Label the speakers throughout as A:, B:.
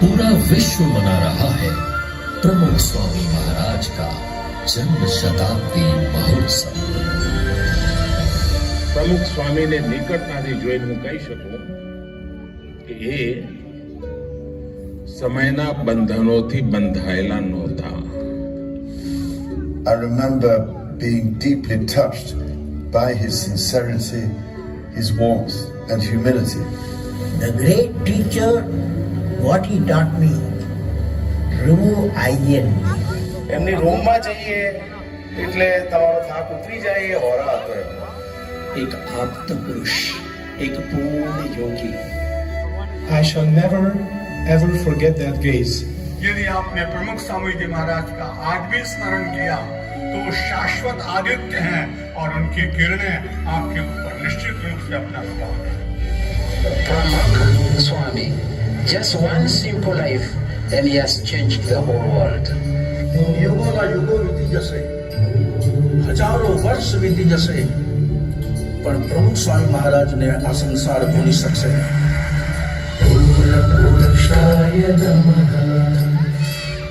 A: पूरा विश्व मना रहा है प्रमुख स्वामी महाराज का जन्म शताब्दी महोत्सव।
B: પ્રમુખ સ્વામીને નિકટતાથી જોઈને હું કહી શકું કે એ સમયના બંધનોથી બંધાયેલા નહોતા.
C: I remember being deeply touched by his sincerity, his warmth and humility.
D: The great teacher, what he taught me, remove I and me.
E: એમની રૂમમાં જઈએ એટલે તમારો થાક ઉતરી જાય એ હોરા હતો એમનો.
F: एक आप्त पुरुष, एक पूर्ण योगी.
G: I shall never ever forget that gaze.
H: यदि आपने प्रमुख स्वामी जी महाराज का आज भी स्मरण किया तो वो शाश्वत आदित्य हैं और उनकी किरणें आपके ऊपर निश्चित रूप से अपना प्रभाव
F: Pramukh Swami, just one simple life and he has changed the whole world.
E: યુગોના યુગો વીતી જશે, હજારો વર્ષ વીતી જશે, પણ પ્રમુખ સ્વામી મહારાજને આ સંસાર ભૂલી શકશે નહીં.
F: પૂર્ણપુરુષાય નમઃ,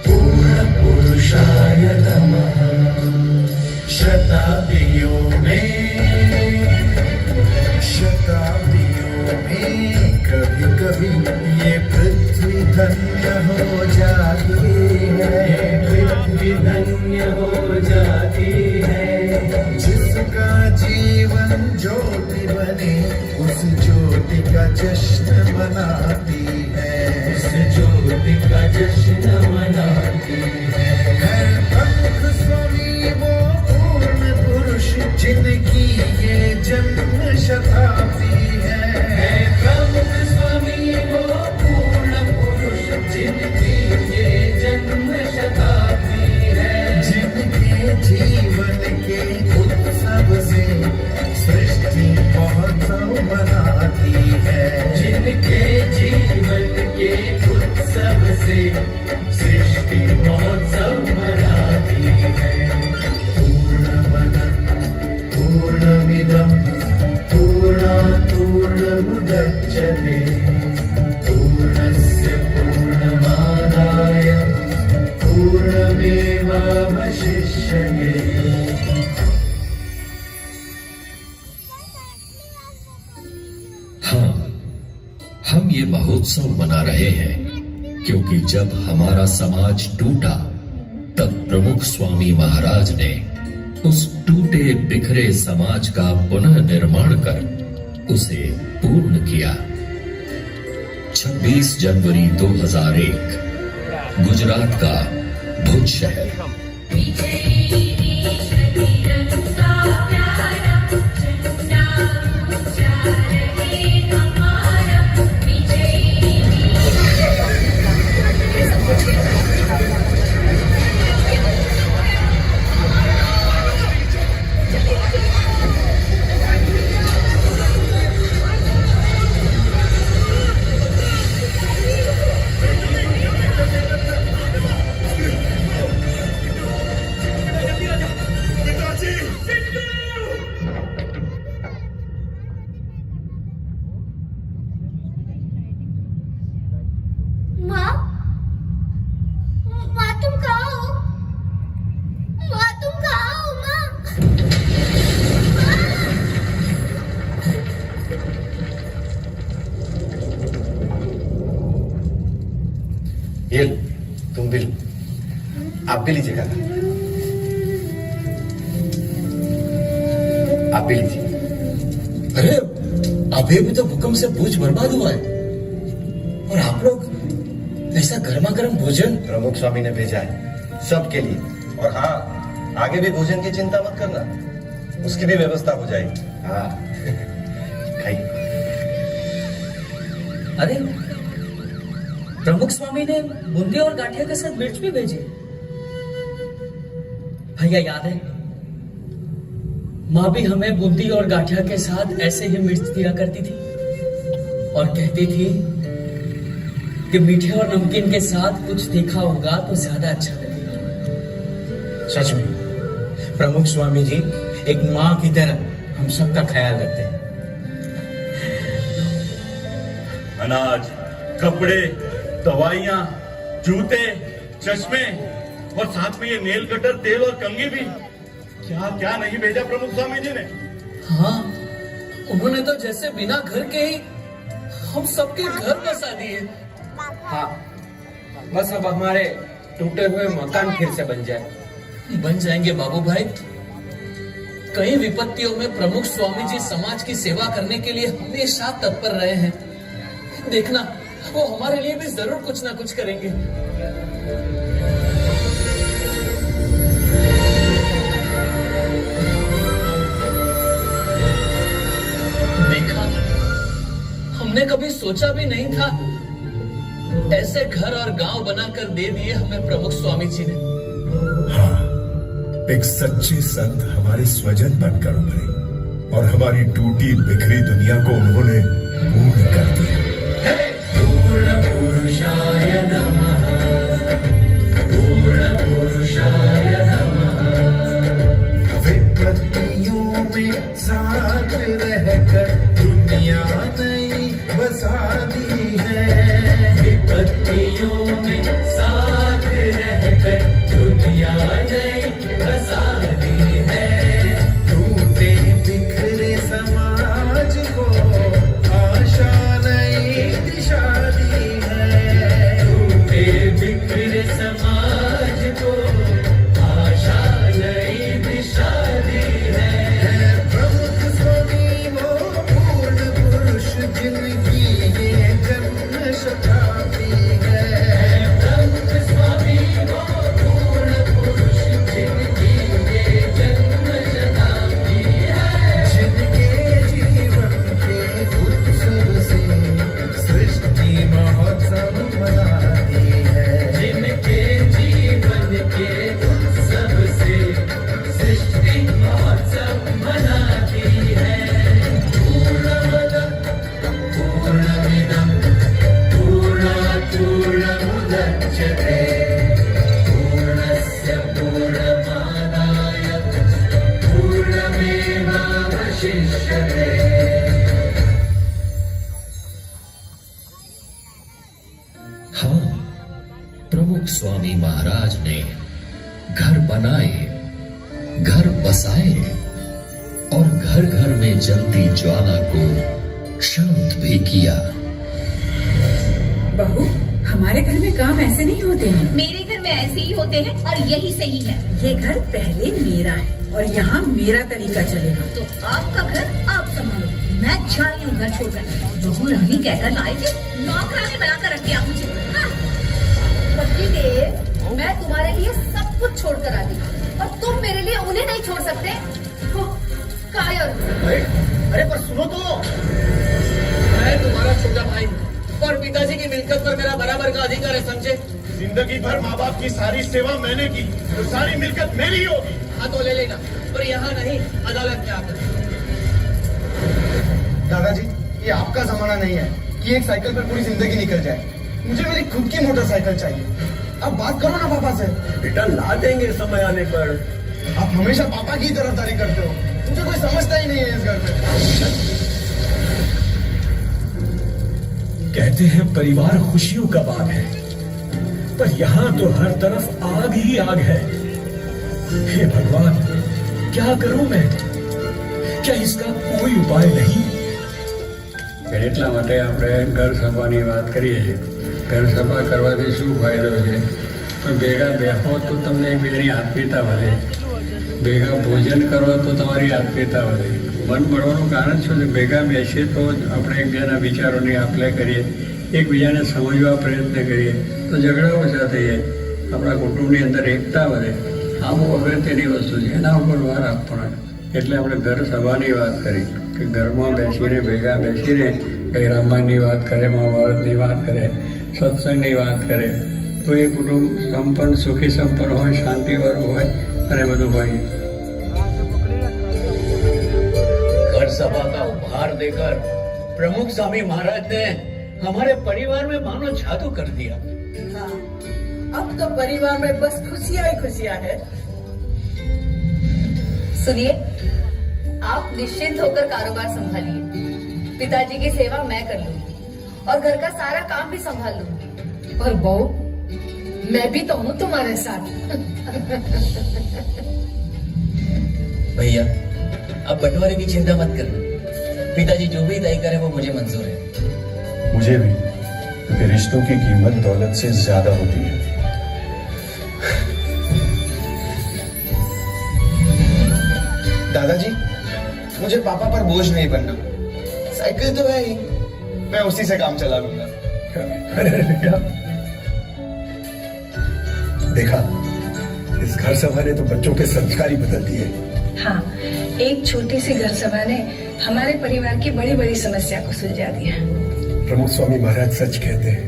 F: પૂર્ણપુરુષાય નમઃ. शताब्दियों में कभी कभी ये पृथ्वी धन्य हो जाती है, पृथ्वी धन्य हो जाती है. जिसका जीवन ज्योति बने उस ज्योति का जश्न मनाती है, उस ज्योति का जश्न मनाती है. प्रमुख स्वामी वो पूर्ण पुरुष जिनकी ये जन्म शताब्दी है. प्रमुख स्वामी वो पूर्ण पुरुष जिनकी ये जन्म शताब्दी है, जिनके जीवन के उत्सव से सृष्टि महोत्सव मनाती है, जिनके जीवन के उत्सव से सृष्टि महोत्सव मनाती है. पूर्णमिदं पूर्णात् पूर्णमुदच्यते, पूर्णस्य पूर्णमादाय पूर्णमेवावशिष्यते.
A: हाँ, हम ये महोत्सव मना रहे हैं क्योंकि जब हमारा समाज टूटा तब प्रमुख स्वामी महाराज ने उस टूटे बिखरे समाज का पुनः निर्माण कर उसे पूर्ण किया. 26 जनवरी 2001 गुजरात का भुज शहर.
E: ये तुम भी लो, आप भी लीजिएगा, आप भी लीजिए.
I: अरे अभी भी तो भूकंप से भुज बर्बाद हुआ है और आप लोग ऐसा गर्मा गर्म भोजन.
E: प्रमुख स्वामी ने भेजा है सबके लिए. और हाँ, आगे भी भोजन की चिंता मत करना, उसकी भी व्यवस्था हो जाएगी. हाँ खाइए.
J: अरे प्रमुख स्वामी ने बूंदी और गाठिया के साथ मिर्च भी भेजी. भैया याद है, माँ भी हमें बूंदी और गाठिया के साथ ऐसे ही मिर्च दिया करती थी और कहती थी कि मीठे और नमकीन के साथ कुछ तीखा होगा तो ज्यादा अच्छा लगेगा.
F: सच में प्रमुख स्वामी जी एक माँ की तरह हम सबका ख्याल रखते हैं.
K: अनाज, कपड़े
B: दवाइयाँ, जूते, चश्मे और साथ में ये नेल कटर, तेल और कंघी भी। क्या क्या नहीं भेजा प्रमुख स्वामी जी ने।
J: हाँ, उन्होंने तो जैसे बिना घर के ही हम सबके घर बसा दिए।
F: हाँ, बस अब हमारे टूटे हुए मकान फिर से बन जाए।
J: बन जाएंगे बाबू भाई। कई विपत्तियों में प्रमुख स्वामी जी समाज की सेवा करने के लिए हमेशा तत्पर रहे हैं। देखना, वो हमारे लिए भी जरूर कुछ ना कुछ करेंगे। देखा, हमने कभी सोचा भी नहीं था ऐसे घर और गांव बनाकर दे दिए हमें प्रमुख स्वामी जी ने।
K: हाँ, एक सच्चे संत हमारे स्वजन बनकर उभरे और हमारी टूटी बिखरी दुनिया को उन्होंने पूर्ण कर दिया।
A: पूर्ण पुरुषाय नमः, पूर्ण पुरुषाय नमः।
I: विपत्तियों में साथ रहकर दुनिया नई बसा दी है।
J: विपत्तियों में साथ रहकर दुनिया नई बसा दी है।
I: टूटे बिखरे समाज को आशा नई दिशा दी है।
J: टूटे बिखरे समाज को आशा नई दिशा दी है।
I: प्रमुख स्वामी वो पूर्ण पुरुष जिनकी ये जन्म शताब्दी है।
J: प्रमुख स्वामी वो पूर्ण पुरुष जिनकी ये जन्म शताब्दी है।
I: जिनके जीवन के उत्सव से सृष्टि महोत्सव मनाती है।
J: जिनके जीवन के उत्सव से सृष्टि महोत्सव मनाती है। पूर्णमदः पूर्णमिदं पूर्णात् पूर्णमुदच्यते पूर्णस्य पूर्णमादाय पूर्णमेवावशिष्यते।
A: हाँ, प्रमुख स्वामी महाराज ने घर बनाए, घर बसाए और घर घर में जलती ज्वाला को शांत भी किया।
L: बहू, हमारे घर में काम ऐसे नहीं होते हैं।
M: मेरे घर में ऐसे ही होते हैं और यही सही है।
L: ये घर पहले मेरा है और यहाँ मेरा तरीका चलेगा।
M: तो आपका घर आप संभालो, मैं जा रही हूँ घर छोड़कर। बहू रानी कहकर लाए थे, नौकरानी बनाकर रख दिया मुझे। हाँ। पति देव, मैं तुम्हारे लिए सब कुछ छोड़कर आ गई और तुम मेरे लिए उन्हें नहीं छोड़ सकते। कायर।
F: अरे पर सुनो तो,
J: मैं तुम्हारा छोटा भाई और पिताजी की मिलकत पर मेरा बराबर का अधिकार है, समझे?
B: जिंदगी भर माँ बाप की सारी सेवा मैंने की, तो सारी मिलकत मेरी होगी।
J: हाँ तो ले लेना, पर यहाँ नहीं, अदालत में आकर।
F: दादाजी, ये आपका जमाना नहीं है कि एक साइकिल पर पूरी जिंदगी निकल जाए। मुझे मेरी खुद की मोटरसाइकिल चाहिए। अब बात करो ना पापा से।
I: बेटा ला देंगे समय आने पर।
F: आप हमेशा पापा की तरफदारी करते हो, मुझे कोई समझता ही नहीं है इस घर में।
K: कहते हैं परिवार खुशियों का बाग है, पर यहाँ तो हर तरफ आग ही आग है। हे भगवान, क्या करूं मैं? क्या इसका कोई उपाय नहीं?
N: એટલા માટે આપણે ઘર સભાની વાત કરીએ. ઘર સભા કરવાથી શું ફાયદો છે? પણ ભેગા બેહો તો તમને એકબીજાની આત્મીયતા વધે, ભેગા ભોજન કરો તો તમારી આત્મીયતા વધે. મન મળવાનું કારણ શું છે? ભેગા બેસીએ તો જ આપણે એકબીજાના વિચારોની આપ-લે કરીએ, એકબીજાને સમજવા પ્રયત્ન કરીએ તો ઝઘડા ઓછા થઈ જાય, આપણા કુટુંબની અંદર એકતા વધે. આ બહુ અગત્યની વસ્તુ છે, એના ઉપર ભાર આપવાનો. એટલે આપણે ઘર સભાની વાત કરી કે ઘરમાં બેસીને ભેગા બેસીને કંઈ રામાયણની વાત કરે, મહાભારતની વાત કરે, સત્સંગની વાત કરે તો એ કુટુંબ સંપન્ન, સુખી સંપન્ન હોય, શાંતિવાળું હોય અને બધું હોય.
J: घर सभा का उपहार देकर प्रमुख स्वामी महाराज ने हमारे परिवार में मानो जादू कर दिया।
L: हाँ, अब तो परिवार में बस खुशियाँ ही खुशियाँ है।
M: सुनिए, आप निश्चिंत होकर कारोबार संभालिए। पिताजी की सेवा मैं कर लूंगी और घर का सारा काम भी संभाल लूंगी।
L: पर बहू, मैं भी तो हूँ तुम्हारे साथ।
O: भैया, अब बंटवारे की चिंता मत करना। पिताजी जो भी तय करे वो मुझे मंजूर है।
G: मुझे भी, क्योंकि रिश्तों की कीमत दौलत से ज्यादा होती है।
F: दादाजी, मुझे पापा पर बोझ नहीं बनना। साइकिल तो है ही, मैं उसी से काम चला लूंगा।
K: अरे बेटा, देखा, इस घर सभा ने तो बच्चों के संस्कार ही बदल दिए।
P: हाँ, एक छोटी सी घर सभा ने हमारे परिवार की बड़ी बड़ी समस्या को सुलझा दिया।
K: प्रमुख स्वामी महाराज सच कहते हैं,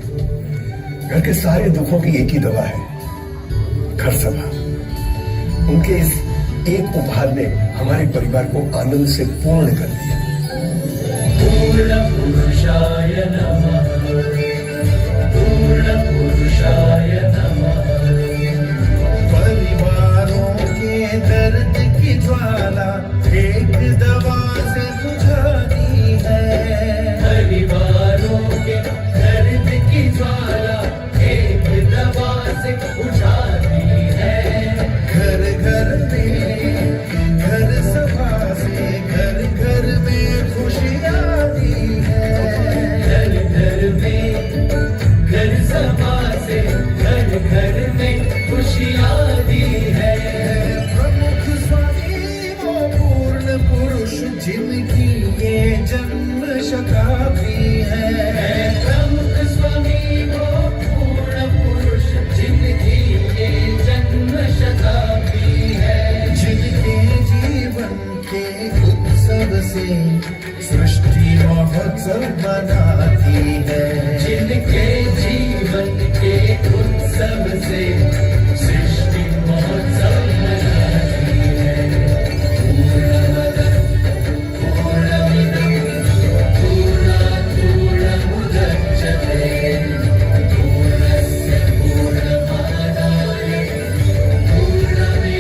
K: घर के सारे दुखों की एक ही दवा है, घर सभा। उनके इस एक उपहार ने हमारे परिवार को आनंद से पूर्ण कर दिया।
Q: पूर्ण पुरुषाय नमः, पूर्ण पुरुषाय नमः।
R: परिवारों के दर्द की ज्वाला एक दवा से बुझानी है।
Q: परिवारों के दर्द की ज्वाला एक दवा से बुझानी है।
R: घर घर में, घर सभा से घर घर में खुशियाँ दी है।
Q: घर घर में, घर सभा से घर घर में खुशियाँ दी है।
R: प्रमुख स्वामी वो पूर्ण पुरुष जिनकी ये जन्म शताब्दी है।
Q: प्रमुख स्वामी वो पूर्ण पुरुष जिनकी ये जन्म शताब्दी है।
R: जिनके जीवन के उत्सव से सृष्टि महोत्सव मनाती है।
Q: जिनके जीवन के उत्सव से सृष्टि महोत्सव मनाती है। पूर्णमदः पूर्णमिदं पूर्णात् पूर्णमुदच्यते पूर्णस्य पूर्णमादाय पूर्णमेवावशिष्यते।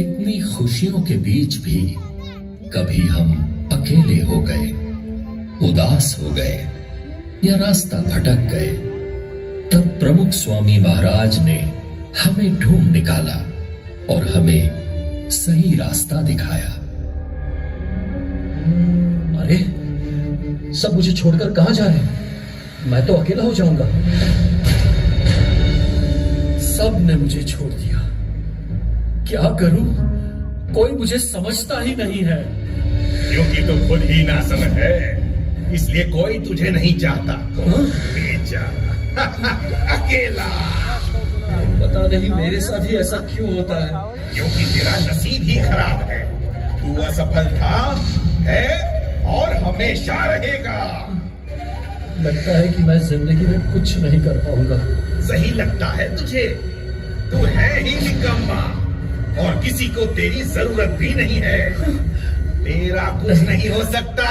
A: इतनी खुशियों के बीच भी कभी हम अकेले हो गए, उदास हो गए या रास्ता भटक गए, तब प्रमुख स्वामी महाराज ने हमें ढूंढ निकाला और हमें सही रास्ता दिखाया।
J: अरे, सब मुझे छोड़कर कहां जा रहे हैं? मैं तो अकेला हो जाऊंगा। सब ने मुझे छोड़ दिया। क्या करूं? कोई मुझे समझता ही नहीं है।
B: क्योंकि तुम खुद ही ना समझ है, इसलिए कोई तुझे नहीं चाहता। बेचारा अकेला।
J: पता नहीं मेरे साथ ही ऐसा क्यों होता है।
B: क्योंकि तेरा नसीब ही खराब है। तू असफल था, है और हमेशा रहेगा।
J: लगता है कि मैं जिंदगी में कुछ नहीं कर पाऊंगा।
B: सही लगता है तुझे? तू है ही निकम्मा और किसी को तेरी जरूरत भी नहीं है। तेरा कुछ नहीं हो सकता।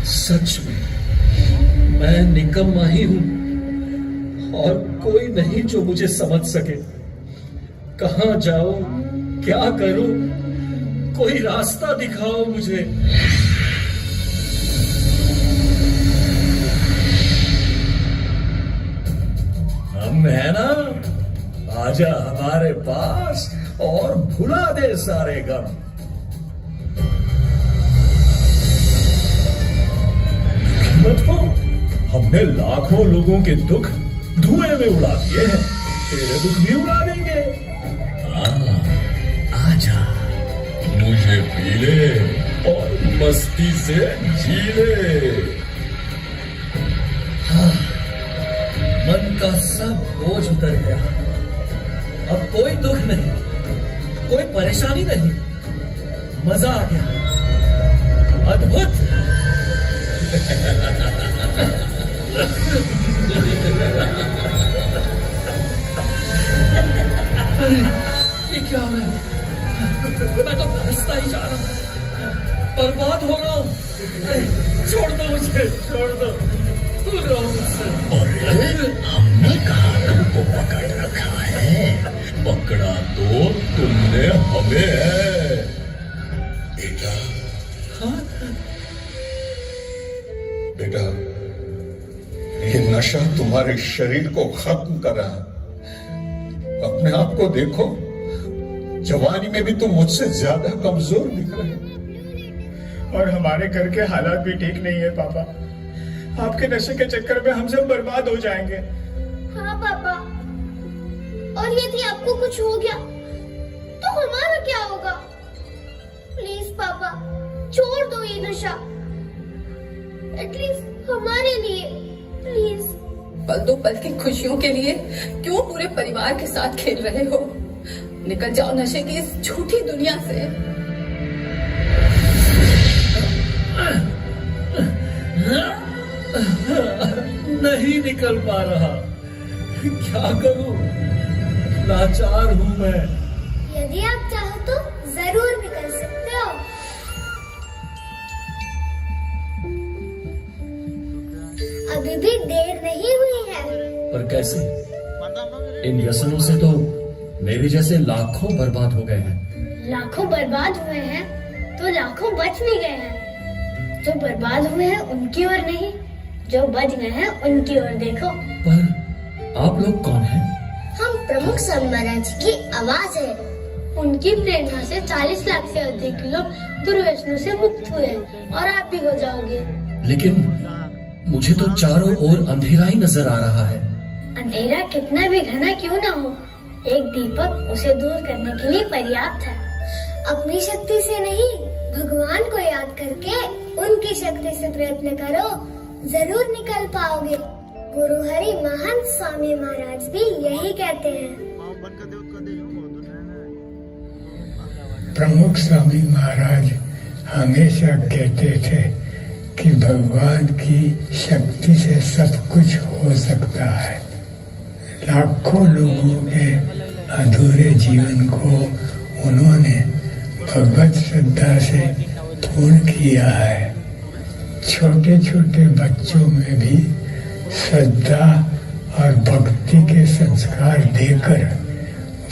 J: सच में मैं निकम्मा ही हूं और कोई नहीं जो मुझे समझ सके। कहां जाऊं, क्या करूं? कोई रास्ता दिखाओ मुझे। हम है ना, आजा हमारे पास और भुला दे सारे गम। मत हो, हमने लाखों लोगों के दुख धुएं में उड़ा दिए हैं, तेरे दुख भी उड़ा देंगे। आजा, मुझे पी ले और मस्ती से जी ले। मन का सब बोझ उतर गया। अब कोई दुख नहीं, कोई परेशानी नहीं, मजा आ गया। अद्भुत। ये क्या हो रहा है? मैं तो हंसता ही जा रहा हूँ, बर्बाद हो रहा हूँ। छोड़ दो मुझे, छोड़ दो, दूर रहो मुझसे।
Q: अरे, हमने कहा तुमको पकड़ रखा है?
J: पकड़ा तो तुमने हमें है।
H: बेटा बेटा, ये नशा तुम्हारे शरीर को खत्म कर रहा है। अपने आप को देखो, जवानी में भी तुम मुझसे ज्यादा कमजोर दिख रहे हो।
G: और हमारे घर के हालात भी ठीक नहीं है पापा। आपके नशे के चक्कर में हम सब बर्बाद हो जाएंगे।
S: हाँ पापा, और यदि आपको कुछ हो गया तो हमारा क्या होगा? प्लीज पापा, छोड़ दो ये नशा, एटलीस्ट हमारे लिए, प्लीज।
T: पल दो पल की खुशियों के लिए क्यों पूरे परिवार के साथ खेल रहे हो? निकल जाओ नशे की इस झूठी दुनिया से।
K: नहीं निकल पा रहा, क्या करूं? लाचार हूं मैं।
S: यदि आप चाहो तो जरूर निकल सकते हो। अभी भी देर नहीं हुई है।
K: पर कैसे? इन व्यसनों से तो मेरे जैसे लाखों बर्बाद हो गए हैं।
S: लाखों बर्बाद हुए हैं तो लाखों बच भी गए हैं। जो बर्बाद हुए हैं उनकी ओर नहीं, जो बच गए हैं उनकी ओर देखो।
K: पर आप लोग कौन हैं?
S: हम प्रमुख स्वामी महाराज की आवाज है। उनकी प्रेरणा से 40 लाख से अधिक लोग दुर्व्यसनों से मुक्त हुए और आप भी हो जाओगे।
K: लेकिन मुझे तो चारों ओर अंधेरा ही नजर आ रहा है।
S: अंधेरा कितना भी घना क्यों ना हो, एक दीपक उसे दूर करने के लिए पर्याप्त है। अपनी शक्ति से नहीं, भगवान को याद करके उनकी शक्ति से प्रयत्न करो, जरूर निकल पाओगे। गुरु हरि महंत स्वामी महाराज भी यही कहते हैं।
U: प्रमुख स्वामी महाराज हमेशा कहते थे कि भगवान की शक्ति से सब कुछ हो सकता है। लाखों लोगों के अधूरे जीवन को उन्होंने भगवत श्रद्धा से पूर्ण किया है। छोटे छोटे बच्चों में भी श्रद्धा और भक्ति के संस्कार देकर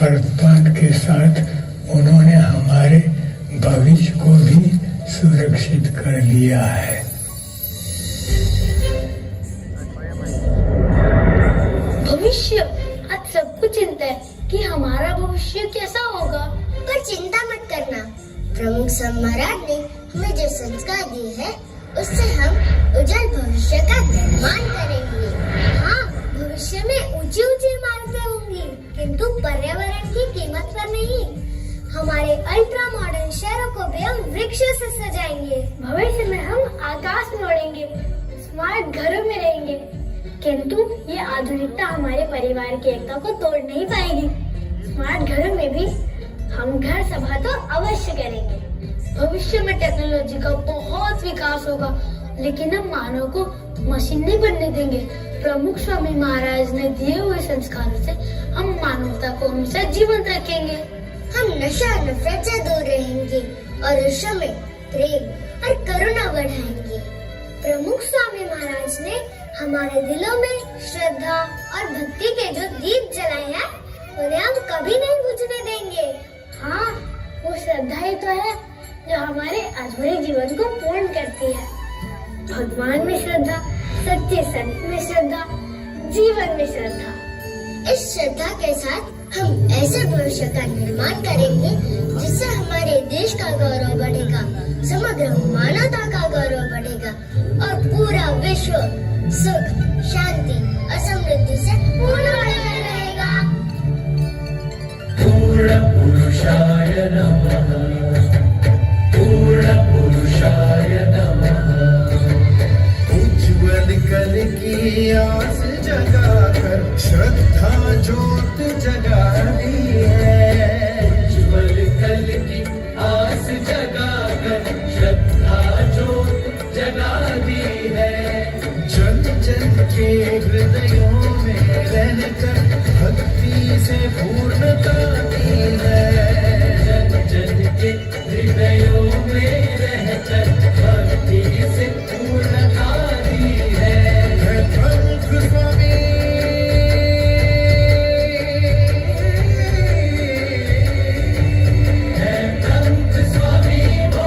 U: वर्तमान के साथ उन्होंने हमारे भविष्य को भी सुरक्षित कर लिया है।
S: भविष्य, आज सबको चिंता है कि हमारा भविष्य कैसा होगा। पर चिंता मत करना, प्रमुख स्वामी महाराज ने हमें जो संस्कार दिए हैं उससे हम उज्जवल भविष्य का निर्माण करेंगे। हाँ, भविष्य में ऊंची ऊंची इमारतें होंगी, किंतु पर्यावरण की कीमत पर नहीं। हमारे अल्ट्रा मॉडर्न शहरों को भी हम वृक्षों से सजाएंगे। भविष्य में हम आकाश में उड़ेंगे, स्मार्ट घरों में रहेंगे, किंतु ये आधुनिकता हमारे परिवार की एकता को तोड़ नहीं पाएगी। स्मार्ट घरों में भी हम घर सभा तो अवश्य करेंगे। भविष्य में टेक्नोलॉजी का बहुत विकास होगा, लेकिन हम मानव को मशीन नहीं बनने देंगे। प्रमुख स्वामी महाराज ने दिए हुए संस्कारों से हम मानवता को हमेशा जीवंत रखेंगे। हम नशा नफरत से दूर रहेंगे और विश्व में प्रेम और करुणा बढ़ाएंगे। प्रमुख स्वामी महाराज ने हमारे दिलों में श्रद्धा और भक्ति के जो दीप जलाए हैं उन्हें हम कभी नहीं बुझने देंगे। हाँ, वो श्रद्धा ही तो है जो हमारे अधूरे जीवन को पूर्ण करती है। भगवान में श्रद्धा, सच्चे संत में श्रद्धा, जीवन में श्रद्धा। इस श्रद्धा के साथ हम ऐसे भविष्य का निर्माण करेंगे जिससे हमारे देश का गौरव बढ़ेगा, समग्र मानवता का गौरव बढ़ेगा और पूरा विश्व सुख, शांति और समृद्धि से पूर्ण रहेगा।
Q: पूर्ण पुरुषाय नमः, पूर्ण पुरुषाय नमः।
R: उज्ज्वल कल की आस जगाकर श्रद्धा ज्योत जगा दी है।
Q: उज्ज्वल कल की आस जगाकर श्रद्धा ज्योत जगा दी है।
R: जन जन के हृदयों में रहकर भक्ति से पूर्णता दी है।
Q: जन जन के हृदयों में रहकर भक्ति से पूर्णता दी है।
R: प्रमुख स्वामी
Q: है, प्रमुख स्वामी वो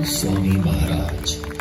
A: प्रमुख स्वामी महाराज।